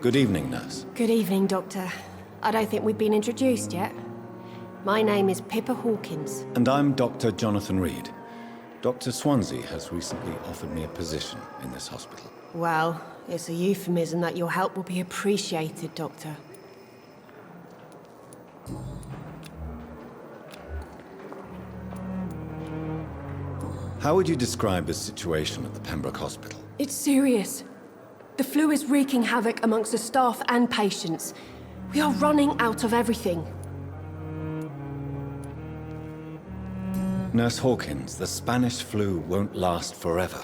Good evening, nurse. Good evening, Doctor. I don't think we've been introduced yet. My name is Pippa Hawkins. And I'm Dr. Jonathan Reid. Dr. Swansea has recently offered me a position in this hospital. Well, it's a euphemism that your help will be appreciated, Doctor. How would you describe the situation at the Pembroke Hospital? It's serious. The flu is wreaking havoc amongst the staff and patients. We are running out of everything. Nurse Hawkins, the Spanish flu won't last forever.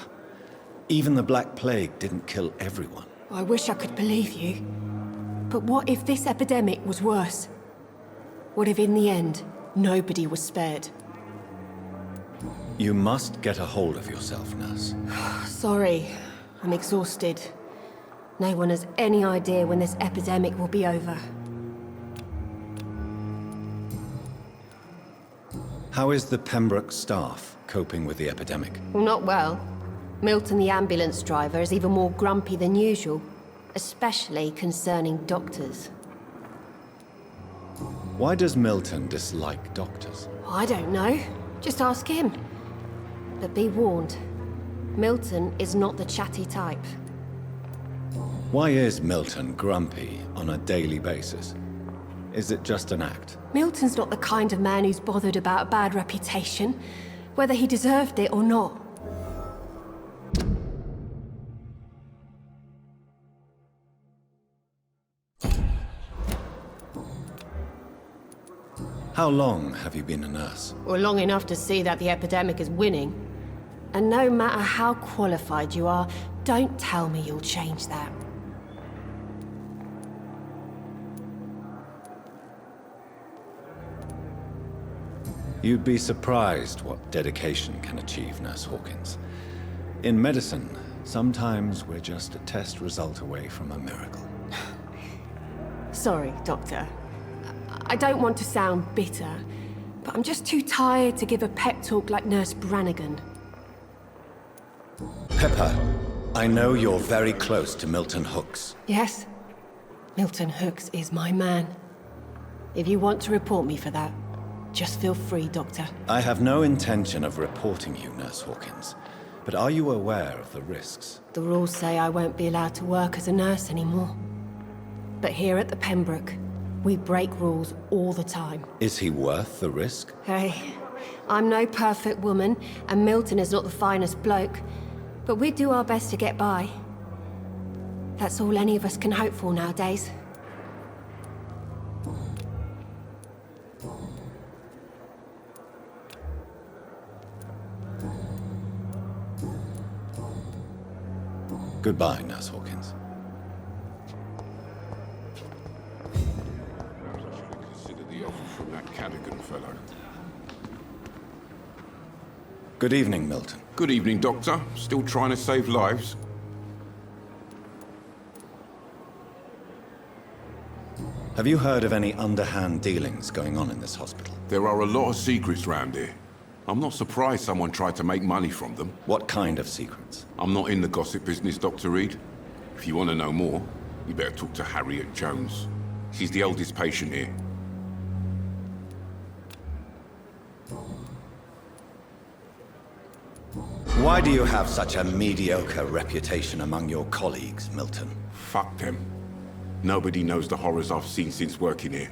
Even the Black Plague didn't kill everyone. I wish I could believe you. But what if this epidemic was worse? What if in the end, nobody was spared? You must get a hold of yourself, nurse. Sorry, I'm exhausted. No one has any idea when this epidemic will be over. How is the Pembroke staff coping with the epidemic? Well, not well. Milton, the ambulance driver, is even more grumpy than usual, especially concerning doctors. Why does Milton dislike doctors? I don't know. Just ask him. But be warned, Milton is not the chatty type. Why is Milton grumpy on a daily basis? Is it just an act? Milton's not the kind of man who's bothered about a bad reputation, whether he deserved it or not. How long have you been a nurse? Well, long enough to see that the epidemic is winning. And no matter how qualified you are, don't tell me you'll change that. You'd be surprised what dedication can achieve, Nurse Hawkins. In medicine, sometimes we're just a test result away from a miracle. Sorry, Doctor. I don't want to sound bitter, but I'm just too tired to give a pep talk like Nurse Brannigan. Pepper, I know you're very close to Milton Hooks. Yes? Milton Hooks is my man. If you want to report me for that, just feel free, Doctor. I have no intention of reporting you, Nurse Hawkins. But are you aware of the risks? The rules say I won't be allowed to work as a nurse anymore. But here at the Pembroke, we break rules all the time. Is he worth the risk? Hey, I'm no perfect woman, and Milton is not the finest bloke. But we do our best to get by. That's all any of us can hope for nowadays. Goodbye, Nurse Hawkins. Consider the offer from that Cadogan fellow. Good evening, Milton. Good evening, Doctor. Still trying to save lives? Have you heard of any underhand dealings going on in this hospital? There are a lot of secrets round here. I'm not surprised someone tried to make money from them. What kind of secrets? I'm not in the gossip business, Dr. Reid. If you want to know more, you better talk to Harriet Jones. She's the oldest patient here. Why do you have such a mediocre reputation among your colleagues, Milton? Fuck them. Nobody knows the horrors I've seen since working here.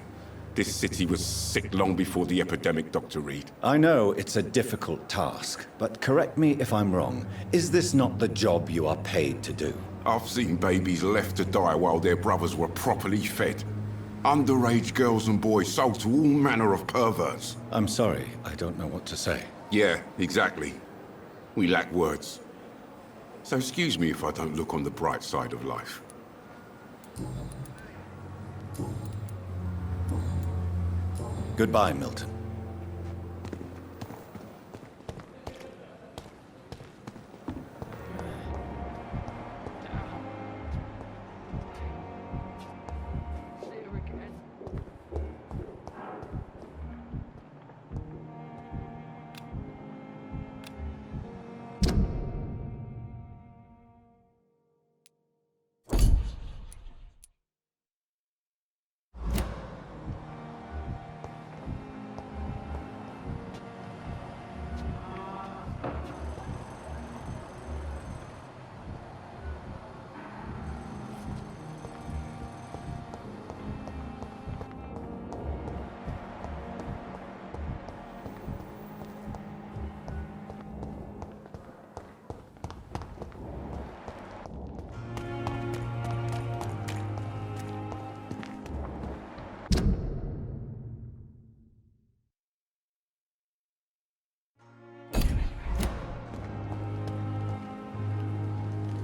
This city was sick long before the epidemic, Dr. Reid. I know it's a difficult task, but correct me if I'm wrong. Is this not the job you are paid to do? I've seen babies left to die while their brothers were properly fed. Underage girls and boys sold to all manner of perverts. I'm sorry, I don't know what to say. Yeah, exactly. We lack words. So excuse me if I don't look on the bright side of life. Goodbye, Milton.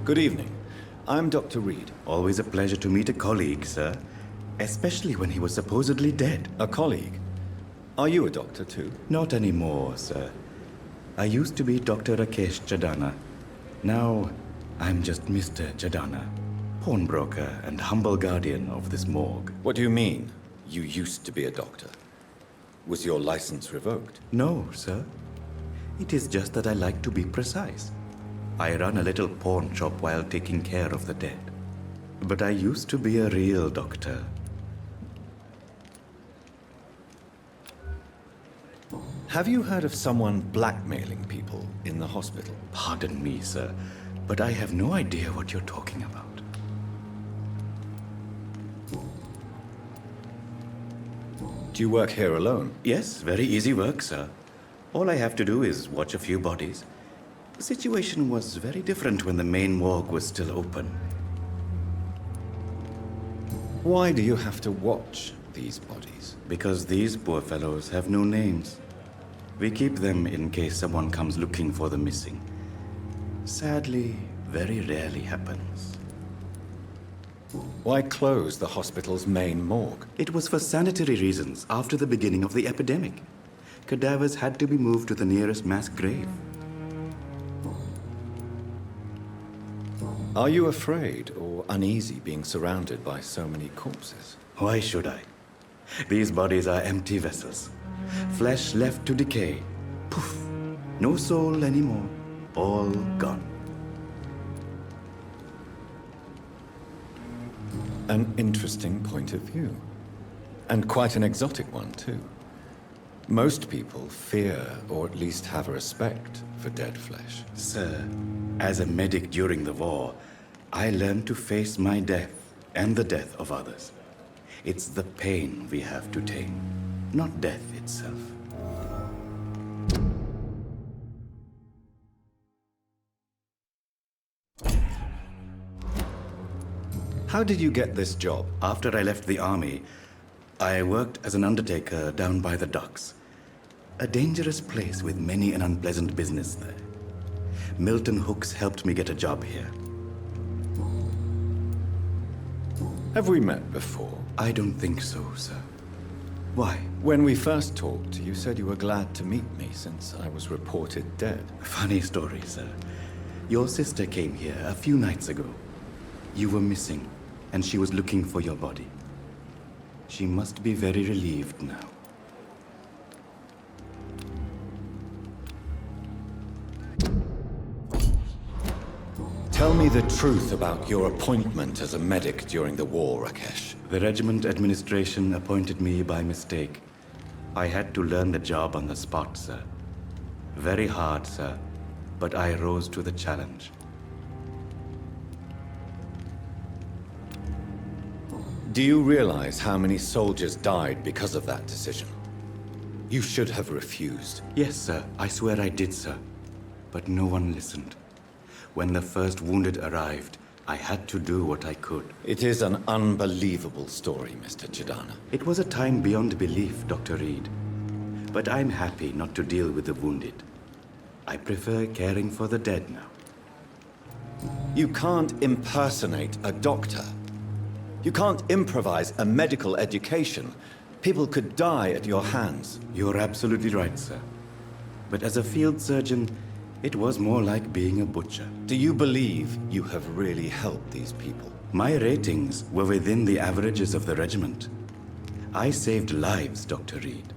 Good evening. I'm Dr. Reid. Always a pleasure to meet a colleague, sir. Especially when he was supposedly dead. A colleague? Are you a doctor too? Not anymore, sir. I used to be Dr. Rakesh Chadana. Now, I'm just Mr. Chadana, pawnbroker and humble guardian of this morgue. What do you mean, you used to be a doctor? Was your license revoked? No, sir. It is just that I like to be precise. I run a little pawn shop while taking care of the dead. But I used to be a real doctor. Have you heard of someone blackmailing people in the hospital? Pardon me, sir, but I have no idea what you're talking about. Do you work here alone? Yes, very easy work, sir. All I have to do is watch a few bodies. The situation was very different when the main morgue was still open. Why do you have to watch these bodies? Because these poor fellows have no names. We keep them in case someone comes looking for the missing. Sadly, very rarely happens. Why close the hospital's main morgue? It was for sanitary reasons after the beginning of the epidemic. Cadavers had to be moved to the nearest mass grave. Are you afraid or uneasy being surrounded by so many corpses? Why should I? These bodies are empty vessels. Flesh left to decay. Poof. No soul anymore. All gone. An interesting point of view. And quite an exotic one, too. Most people fear, or at least have a respect, for dead flesh. Sir, as a medic during the war, I learned to face my death and the death of others. It's the pain we have to tame, not death itself. How did you get this job? After I left the army, I worked as an undertaker down by the docks. A dangerous place with many an unpleasant business there. Milton Hooks helped me get a job here. Have we met before? I don't think so, sir. Why? When we first talked, you said you were glad to meet me since I was reported dead. Funny story, sir. Your sister came here a few nights ago. You were missing, and she was looking for your body. She must be very relieved now. Tell me the truth about your appointment as a medic during the war, Rakesh. The regiment administration appointed me by mistake. I had to learn the job on the spot, sir. Very hard, sir, but I rose to the challenge. Do you realize how many soldiers died because of that decision? You should have refused. Yes, sir. I swear I did, sir. But no one listened. When the first wounded arrived, I had to do what I could. It is an unbelievable story, Mr. Chadana. It was a time beyond belief, Dr. Reid. But I'm happy not to deal with the wounded. I prefer caring for the dead now. You can't impersonate a doctor. You can't improvise a medical education. People could die at your hands. You're absolutely right, sir. But as a field surgeon, it was more like being a butcher. Do you believe you have really helped these people? My ratings were within the averages of the regiment. I saved lives, Dr. Reid.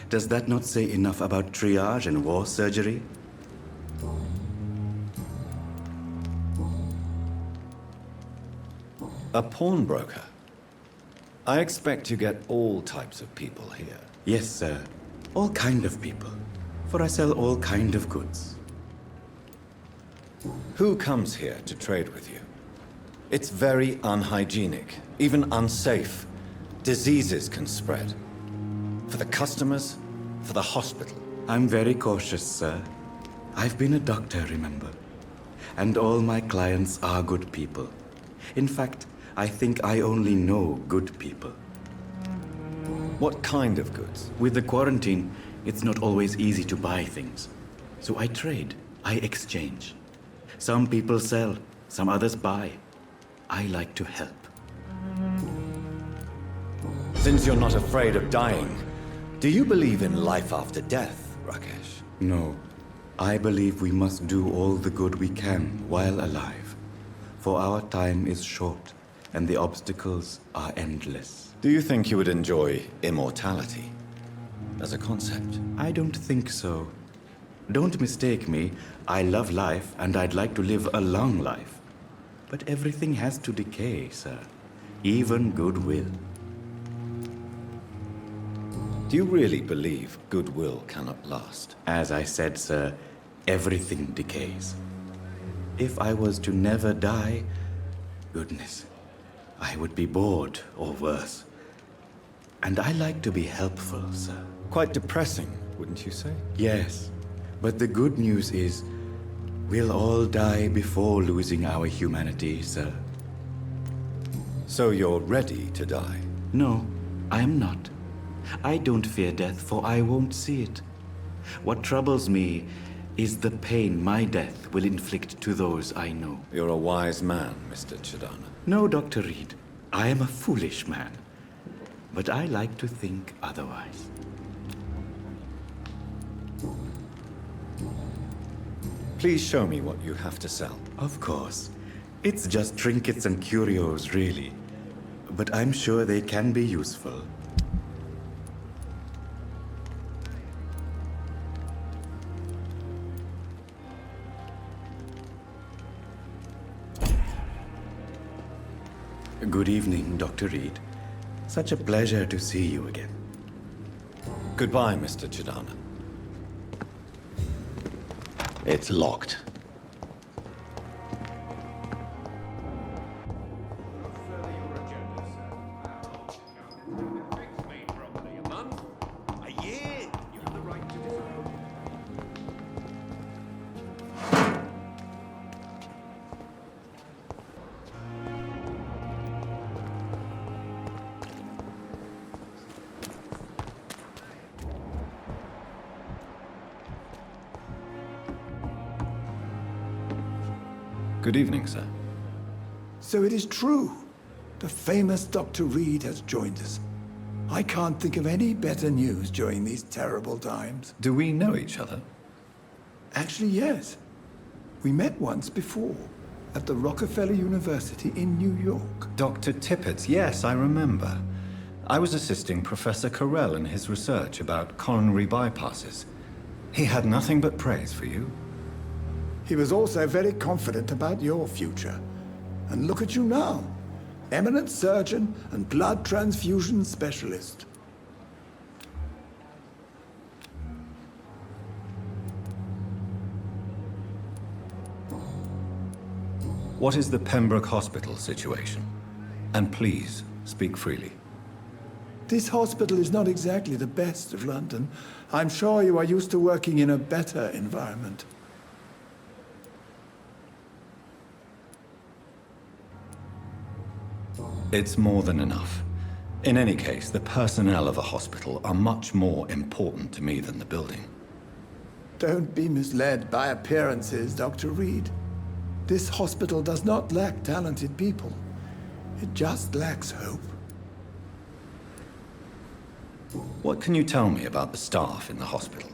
Does that not say enough about triage and war surgery? A pawnbroker? I expect you get all types of people here. Yes, sir. All kind of people. For I sell all kind of goods. Who comes here to trade with you? It's very unhygienic, even unsafe. Diseases can spread. For the customers, for the hospital. I'm very cautious, sir. I've been a doctor, remember? And all my clients are good people. In fact, I think I only know good people. What kind of goods? With the quarantine, it's not always easy to buy things. So I trade, I exchange. Some people sell, Some others buy. I like to help. Since you're not afraid of dying, do you believe in life after death, Rakesh? No. I believe we must do all the good we can while alive. For our time is short, and the obstacles are endless. Do you think you would enjoy immortality as a concept? I don't think so. Don't mistake me. I love life, and I'd like to live a long life. But everything has to decay, sir. Even goodwill. Do you really believe goodwill cannot last? As I said, sir, everything decays. If I was to never die, goodness, I would be bored or worse. And I like to be helpful, sir. Quite depressing, wouldn't you say? Yes, but the good news is, we'll all die before losing our humanity, sir. So you're ready to die? No, I am not. I don't fear death, for I won't see it. What troubles me is the pain my death will inflict to those I know. You're a wise man, Mr. Chidana. No, Dr. Reid. I am a foolish man. But I like to think otherwise. Please show me what you have to sell. Of course. It's just trinkets and curios, really. But I'm sure they can be useful. Good evening, Dr. Reid. Such a pleasure to see you again. Goodbye, Mr. Chidana. It's locked. Good evening, sir. So it is true. The famous Dr. Reid has joined us. I can't think of any better news during these terrible times. Do we know each other? Actually, yes. We met once before, at the Rockefeller University in New York. Dr. Tippett, yes, I remember. I was assisting Professor Carell in his research about coronary bypasses. He had nothing but praise for you. He was also very confident about your future. And look at you now. Eminent surgeon and blood transfusion specialist. What is the Pembroke Hospital situation? And please, speak freely. This hospital is not exactly the best of London. I'm sure you are used to working in a better environment. It's more than enough. In any case, the personnel of a hospital are much more important to me than the building. Don't be misled by appearances, Dr. Reid. This hospital does not lack talented people. It just lacks hope. What can you tell me about the staff in the hospital?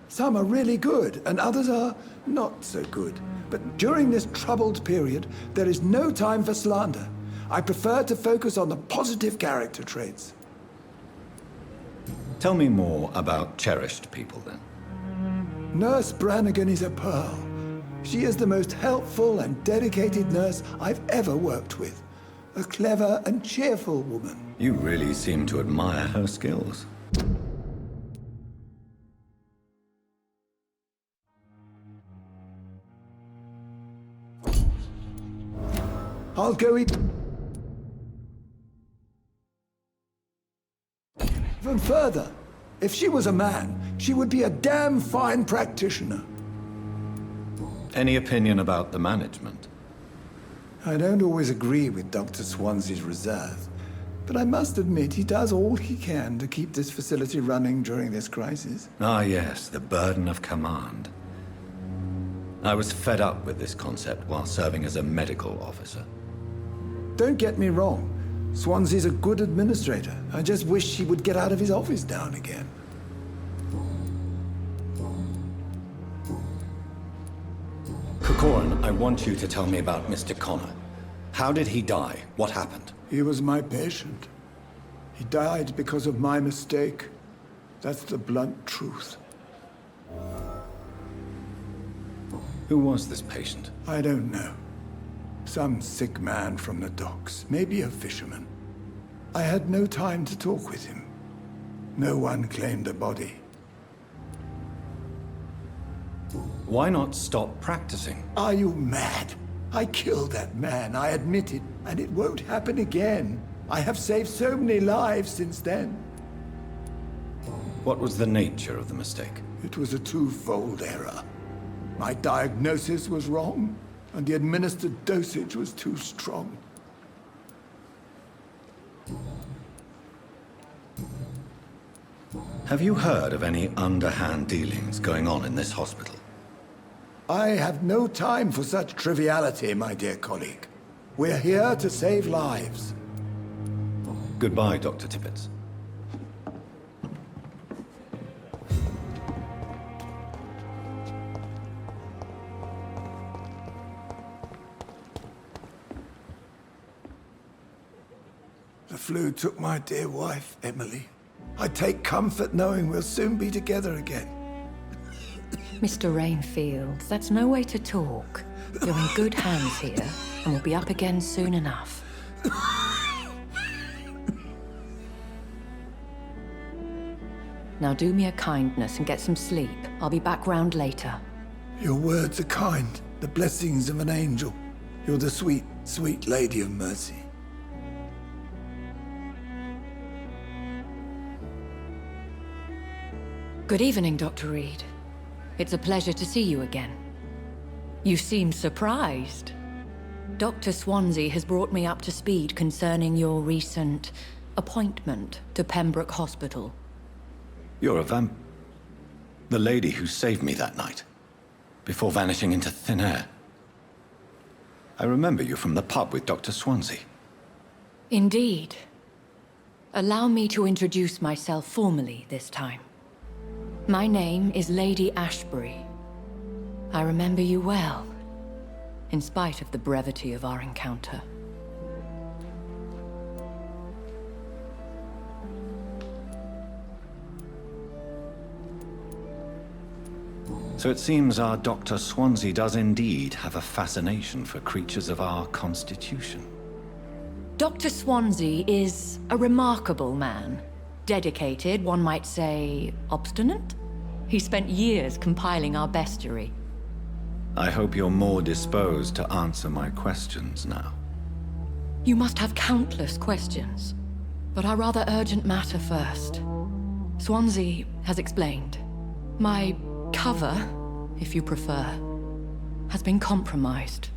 Some are really good, and others are not so good. But during this troubled period, there is no time for slander. I prefer to focus on the positive character traits. Tell me more about cherished people, then. Nurse Brannigan is a pearl. She is the most helpful and dedicated nurse I've ever worked with. A clever and cheerful woman. You really seem to admire her skills. I'll go even further. If she was a man, she would be a damn fine practitioner. Any opinion about the management? I don't always agree with Dr. Swansea's reserve, but I must admit he does all he can to keep this facility running during this crisis. Ah, yes, the burden of command. I was fed up with this concept while serving as a medical officer. Don't get me wrong. Swansea's a good administrator. I just wish he would get out of his office now and again. Corcoran, I want you to tell me about Mr. Connor. How did he die? What happened? He was my patient. He died because of my mistake. That's the blunt truth. Who was this patient? I don't know. Some sick man from the docks, maybe a fisherman. I had no time to talk with him. No one claimed the body. Why not stop practicing? Are you mad? I killed that man, I admit it, and it won't happen again. I have saved so many lives since then. What was the nature of the mistake? It was a twofold error. My diagnosis was wrong, and the administered dosage was too strong. Have you heard of any underhand dealings going on in this hospital? I have no time for such triviality, my dear colleague. We're here to save lives. Goodbye, Dr. Tippett. The flu took my dear wife, Emily. I take comfort knowing we'll soon be together again. Mr. Rainfield, that's no way to talk. You're in good hands here, and we'll be up again soon enough. Now do me a kindness and get some sleep. I'll be back round later. Your words are kind, the blessings of an angel. You're the sweet, sweet Lady of Mercy. Good evening, Dr. Reid. It's a pleasure to see you again. You seem surprised. Dr. Swansea has brought me up to speed concerning your recent appointment to Pembroke Hospital. You're a the lady who saved me that night, before vanishing into thin air. I remember you from the pub with Dr. Swansea. Indeed. Allow me to introduce myself formally this time. My name is Lady Ashbury. I remember you well, in spite of the brevity of our encounter. So it seems our Dr. Swansea does indeed have a fascination for creatures of our constitution. Dr. Swansea is a remarkable man. Dedicated, one might say, obstinate? He spent years compiling our bestiary. I hope you're more disposed to answer my questions now. You must have countless questions, but our rather urgent matter first. Swansea has explained. My cover, if you prefer, has been compromised.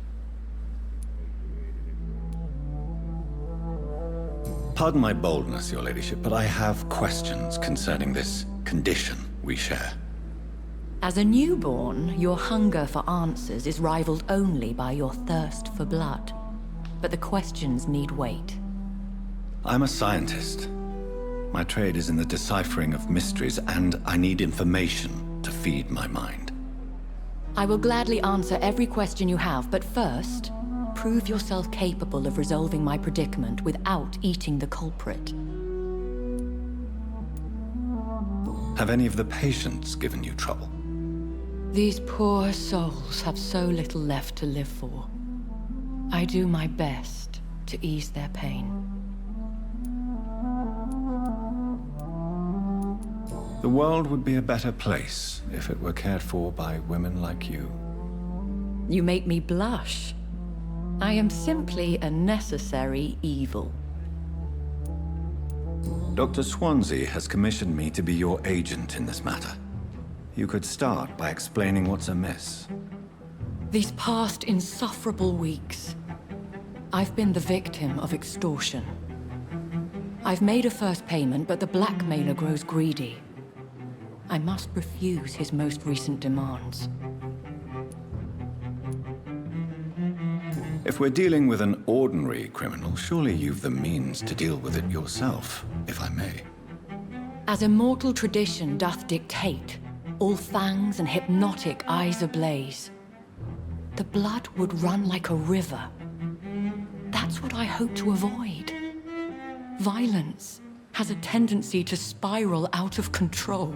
Pardon my boldness, Your Ladyship, but I have questions concerning this condition we share. As a newborn, your hunger for answers is rivaled only by your thirst for blood. But the questions need wait. I'm a scientist. My trade is in the deciphering of mysteries, and I need information to feed my mind. I will gladly answer every question you have, but first, prove yourself capable of resolving my predicament without eating the culprit. Have any of the patients given you trouble? These poor souls have so little left to live for. I do my best to ease their pain. The world would be a better place if it were cared for by women like you. You make me blush. I am simply a necessary evil. Dr. Swansea has commissioned me to be your agent in this matter. You could start by explaining what's amiss. These past insufferable weeks, I've been the victim of extortion. I've made a first payment, but the blackmailer grows greedy. I must refuse his most recent demands. If we're dealing with an ordinary criminal, surely you've the means to deal with it yourself, if I may. As immortal tradition doth dictate, all fangs and hypnotic eyes ablaze, the blood would run like a river. That's what I hope to avoid. Violence has a tendency to spiral out of control.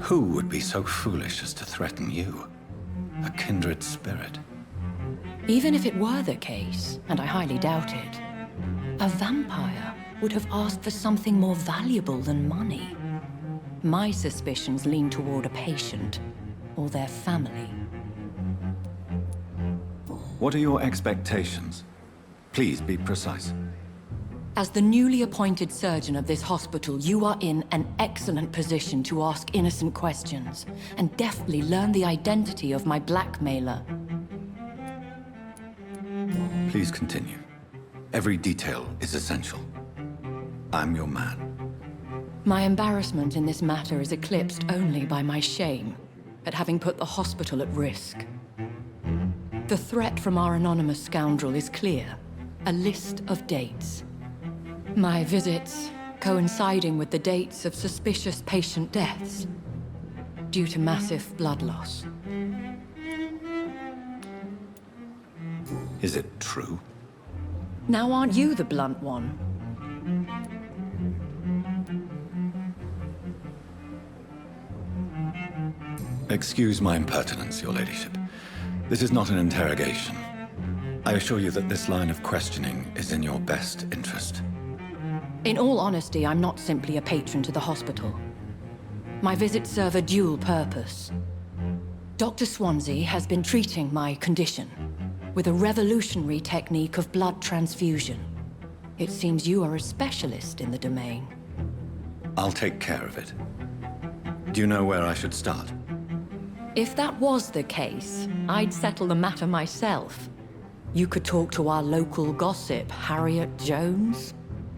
Who would be so foolish as to threaten you? A kindred spirit. Even if it were the case, and I highly doubt it, a vampire would have asked for something more valuable than money. My suspicions lean toward a patient or their family. What are your expectations? Please be precise. As the newly appointed surgeon of this hospital, you are in an excellent position to ask innocent questions and deftly learn the identity of my blackmailer. Please continue. Every detail is essential. I'm your man. My embarrassment in this matter is eclipsed only by my shame at having put the hospital at risk. The threat from our anonymous scoundrel is clear. A list of dates. My visits coinciding with the dates of suspicious patient deaths due to massive blood loss. Is it true? Now aren't you the blunt one? Excuse my impertinence, your ladyship. This is not an interrogation. I assure you that this line of questioning is in your best interest. In all honesty, I'm not simply a patron to the hospital. My visits serve a dual purpose. Dr. Swansea has been treating my condition with a revolutionary technique of blood transfusion. It seems you are a specialist in the domain. I'll take care of it. Do you know where I should start? If that was the case, I'd settle the matter myself. You could talk to our local gossip, Harriet Jones.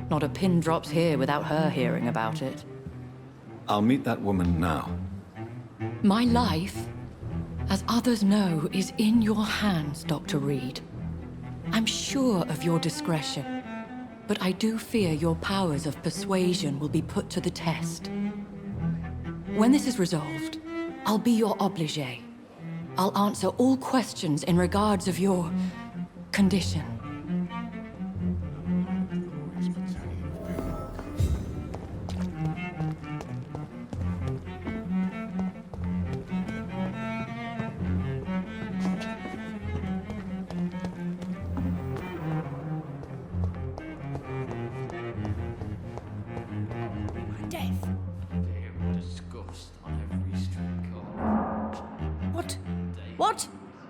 Not a pin drops here without her hearing about it. I'll meet that woman now. My life, as others know, is in your hands, Dr. Reid. I'm sure of your discretion, but I do fear your powers of persuasion will be put to the test. When this is resolved, I'll be your obligé. I'll answer all questions in regards of your condition.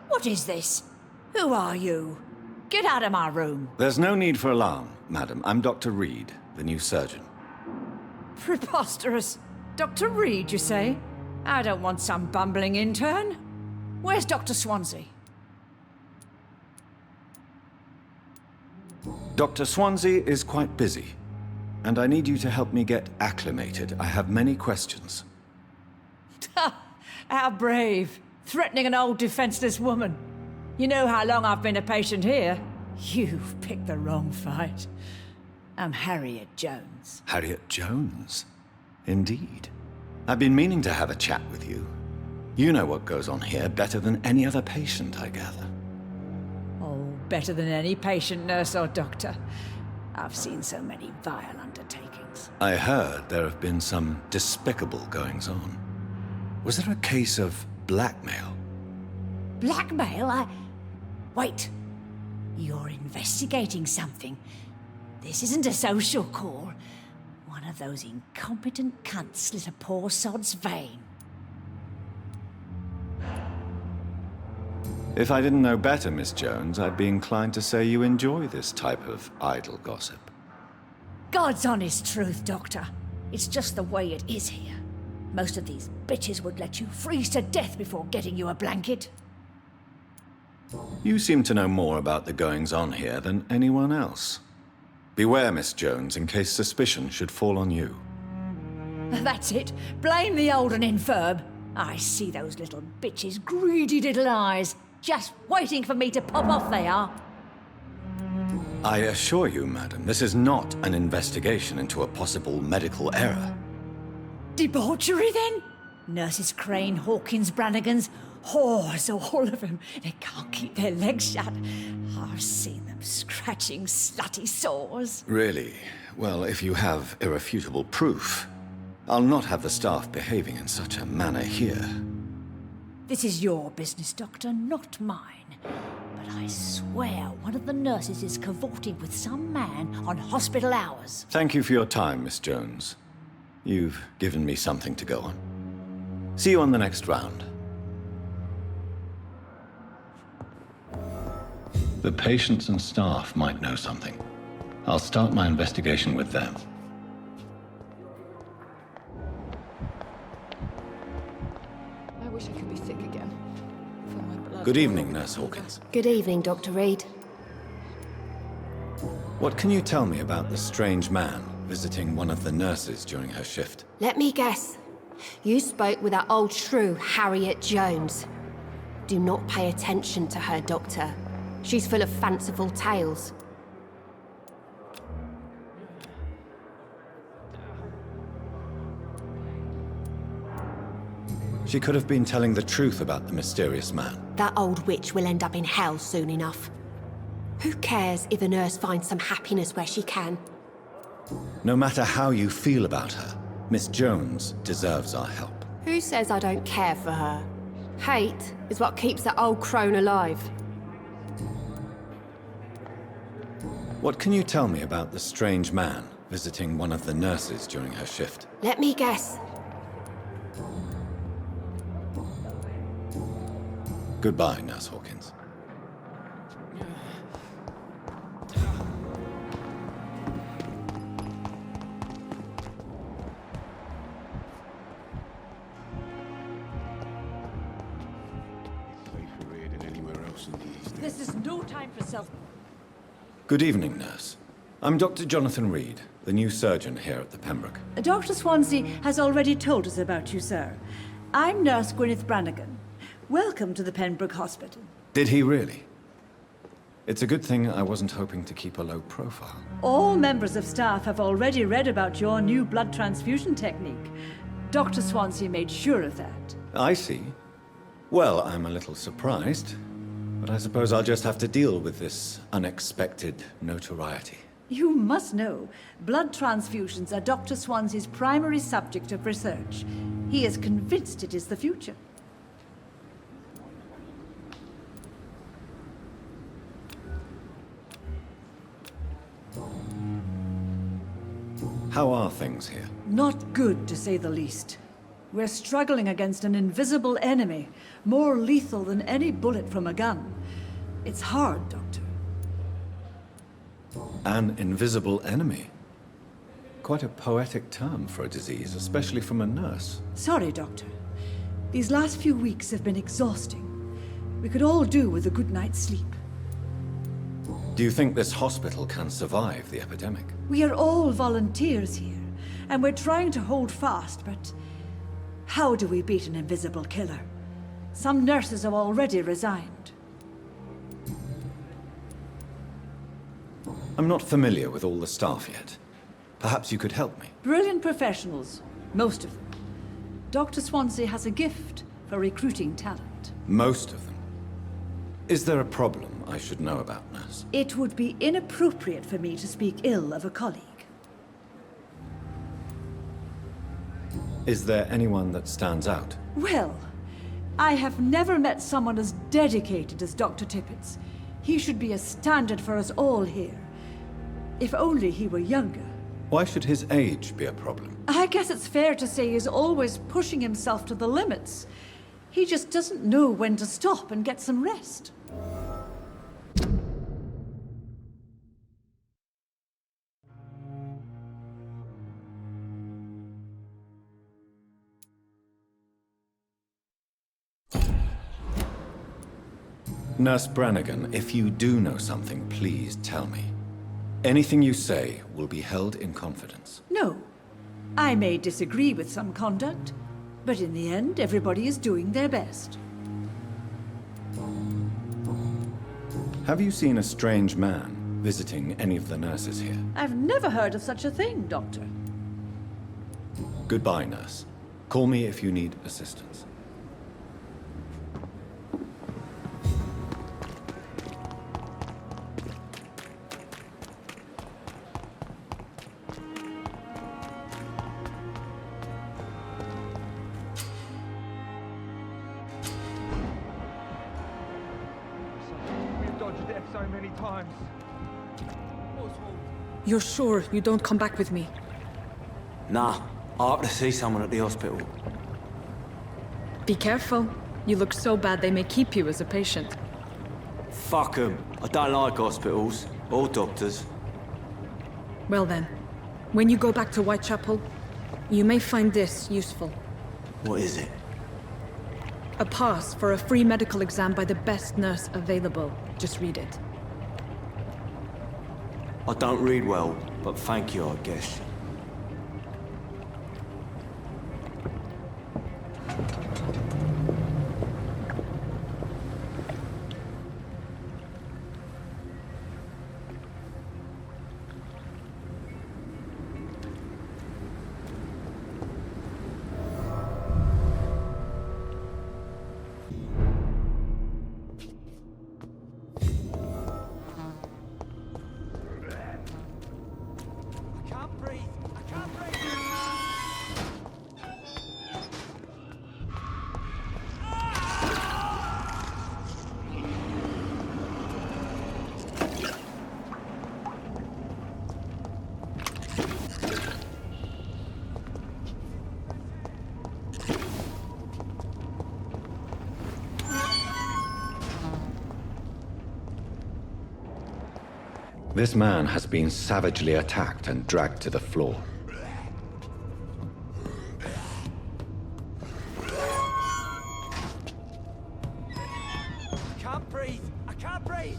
What is this? Who are you? Get out of my room. There's no need for alarm, madam. I'm Dr. Reid, the new surgeon. Preposterous. Dr. Reid, you say? I don't want some bumbling intern. Where's Dr. Swansea? Dr. Swansea is quite busy, and I need you to help me get acclimated. I have many questions. How brave. Threatening an old defenseless woman. You know how long I've been a patient here? You've picked the wrong fight. I'm Harriet Jones. Harriet Jones? Indeed. I've been meaning to have a chat with you. You know what goes on here better than any other patient, I gather. Oh, better than any patient, nurse or doctor. I've seen so many vile undertakings. I heard there have been some despicable goings-on. Was there a case of blackmail? Blackmail? Wait. You're investigating something. This isn't a social call. One of those incompetent cunts slit a poor sod's vein. If I didn't know better, Miss Jones, I'd be inclined to say you enjoy this type of idle gossip. God's honest truth, Doctor. It's just the way it is here. Most of these bitches would let you freeze to death before getting you a blanket. You seem to know more about the goings-on here than anyone else. Beware, Miss Jones, in case suspicion should fall on you. That's it. Blame the old and infirm. I see those little bitches' greedy little eyes, just waiting for me to pop off they are. I assure you, madam, this is not an investigation into a possible medical error. Debauchery, then? Nurses Crane, Hawkins, Brannigans, whores, all of them. They can't keep their legs shut. I've seen them scratching slutty sores. Really? Well, if you have irrefutable proof, I'll not have the staff behaving in such a manner here. This is your business, Doctor, not mine. But I swear one of the nurses is cavorting with some man on hospital hours. Thank you for your time, Miss Jones. You've given me something to go on. See you on the next round. The patients and staff might know something. I'll start my investigation with them. I wish I could be sick again. Feel my blood Good evening, boiling. Nurse Hawkins. Good evening, Dr. Reid. What can you tell me about the strange man visiting one of the nurses during her shift? Let me guess. You spoke with that old shrew, Harriet Jones. Do not pay attention to her, Doctor. She's full of fanciful tales. She could have been telling the truth about the mysterious man. That old witch will end up in hell soon enough. Who cares if a nurse finds some happiness where she can? No matter how you feel about her, Miss Jones deserves our help. Who says I don't care for her? Hate is what keeps that old crone alive. What can you tell me about the strange man visiting one of the nurses during her shift? Let me guess. Goodbye, Nurse Hawkins. Safer here than anywhere else in the East. This is no time for self... Good evening, nurse. I'm Dr. Jonathan Reid, the new surgeon here at the Pembroke. Dr. Swansea has already told us about you, sir. I'm Nurse Gwyneth Brannigan. Welcome to the Pembroke Hospital. Did he really? It's a good thing I wasn't hoping to keep a low profile. All members of staff have already read about your new blood transfusion technique. Dr. Swansea made sure of that. I see. Well, I'm a little surprised, but I suppose I'll just have to deal with this unexpected notoriety. You must know, blood transfusions are Dr. Swansea's primary subject of research. He is convinced it is the future. How are things here? Not good, to say the least. We're struggling against an invisible enemy, more lethal than any bullet from a gun. It's hard, Doctor. An invisible enemy? Quite a poetic term for a disease, especially from a nurse. Sorry, Doctor. These last few weeks have been exhausting. We could all do with a good night's sleep. Do you think this hospital can survive the epidemic? We are all volunteers here, and we're trying to hold fast, but how do we beat an invisible killer? Some nurses have already resigned. I'm not familiar with all the staff yet. Perhaps you could help me. Brilliant professionals, most of them. Dr. Swansea has a gift for recruiting talent. Most of them. Is there a problem I should know about, nurse? It would be inappropriate for me to speak ill of a colleague. Is there anyone that stands out? Well, I have never met someone as dedicated as Dr. Tippett's. He should be a standard for us all here. If only he were younger. Why should his age be a problem? I guess it's fair to say he's always pushing himself to the limits. He just doesn't know when to stop and get some rest. Nurse Brannigan, if you do know something, please tell me. Anything you say will be held in confidence. No. I may disagree with some conduct, But in the end, everybody is doing their best. Have you seen a strange man visiting any of the nurses here? I've never heard of such a thing, Doctor. Goodbye, nurse. Call me if you need assistance. We've dodged death so many times. You're sure you don't come back with me? Nah, I have to see someone at the hospital. Be careful. You look so bad they may keep you as a patient. Fuck 'em. I don't like hospitals, or doctors. Well then, when you go back to Whitechapel, you may find this useful. What is it? A pass for a free medical exam by the best nurse available. Just read it. I don't read well, but thank you, I guess. This man has been savagely attacked and dragged to the floor. I can't breathe! I can't breathe!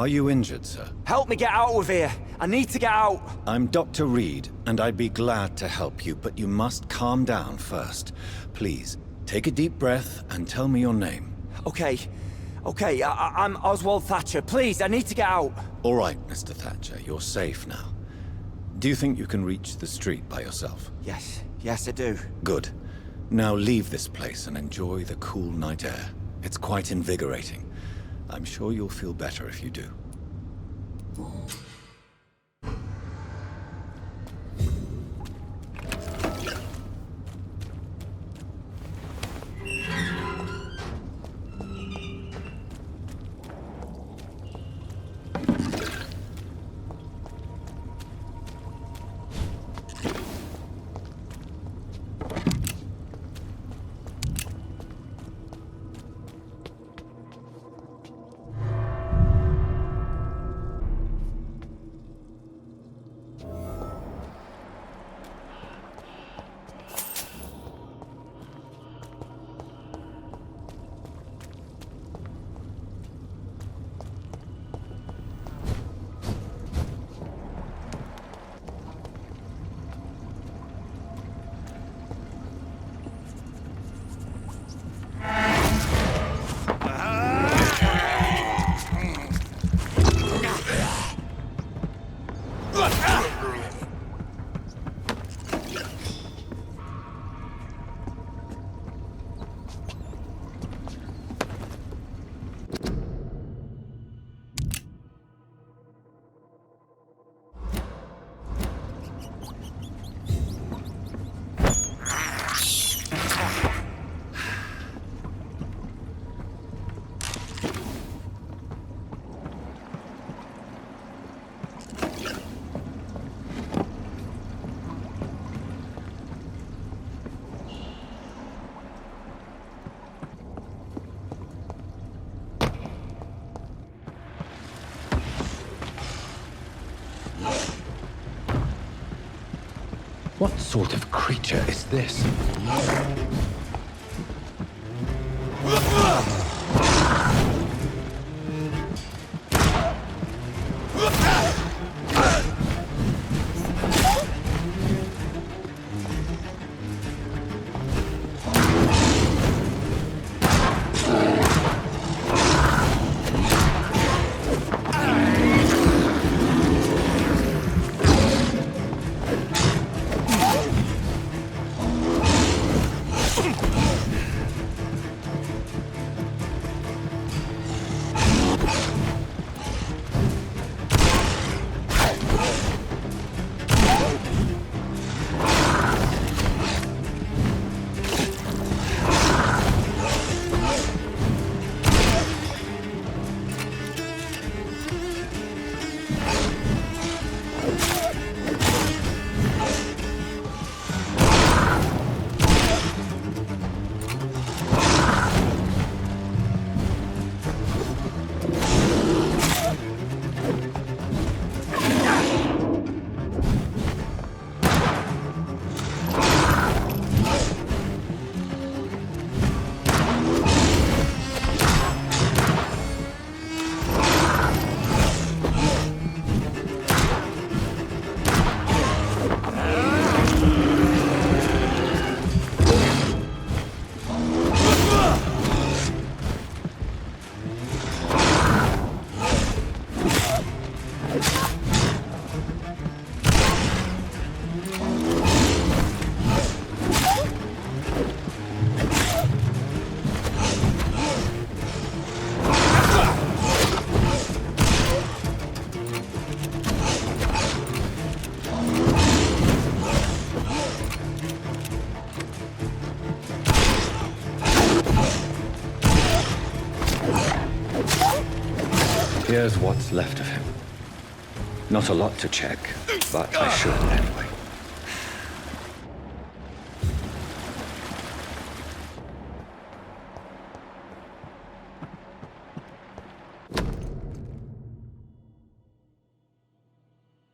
Are you injured, sir? Help me get out of here. I need to get out. I'm Dr. Reid, and I'd be glad to help you, but you must calm down first. Please, take a deep breath and tell me your name. Okay. I'm Oswald Thatcher. Please, I need to get out. All right, Mr. Thatcher, you're safe now. Do you think you can reach the street by yourself? Yes, I do. Good. Now leave this place and enjoy the cool night air. It's quite invigorating. I'm sure you'll feel better if you do. What sort of creature is this? Here's what's left of him. Not a lot to check, but I should anyway.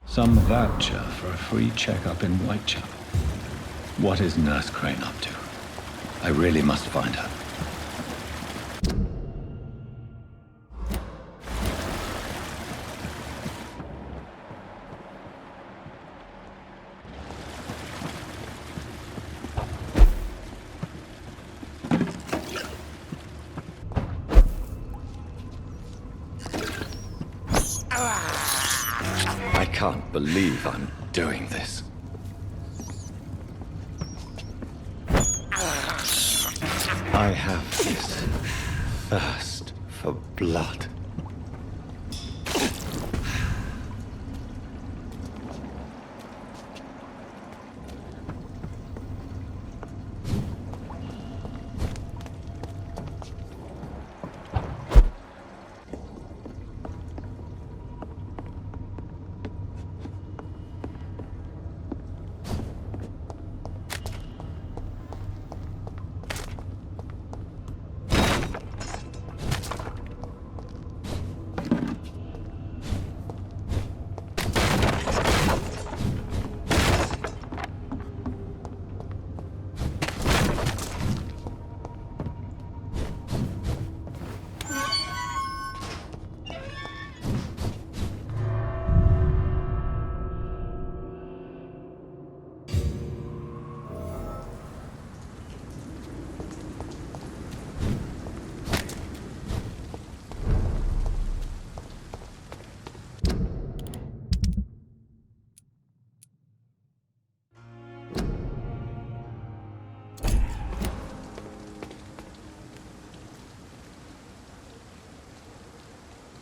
Some voucher for a free checkup in Whitechapel. What is Nurse Crane up to? I really must find her. can't believe I'm doing this. I have this thirst for blood.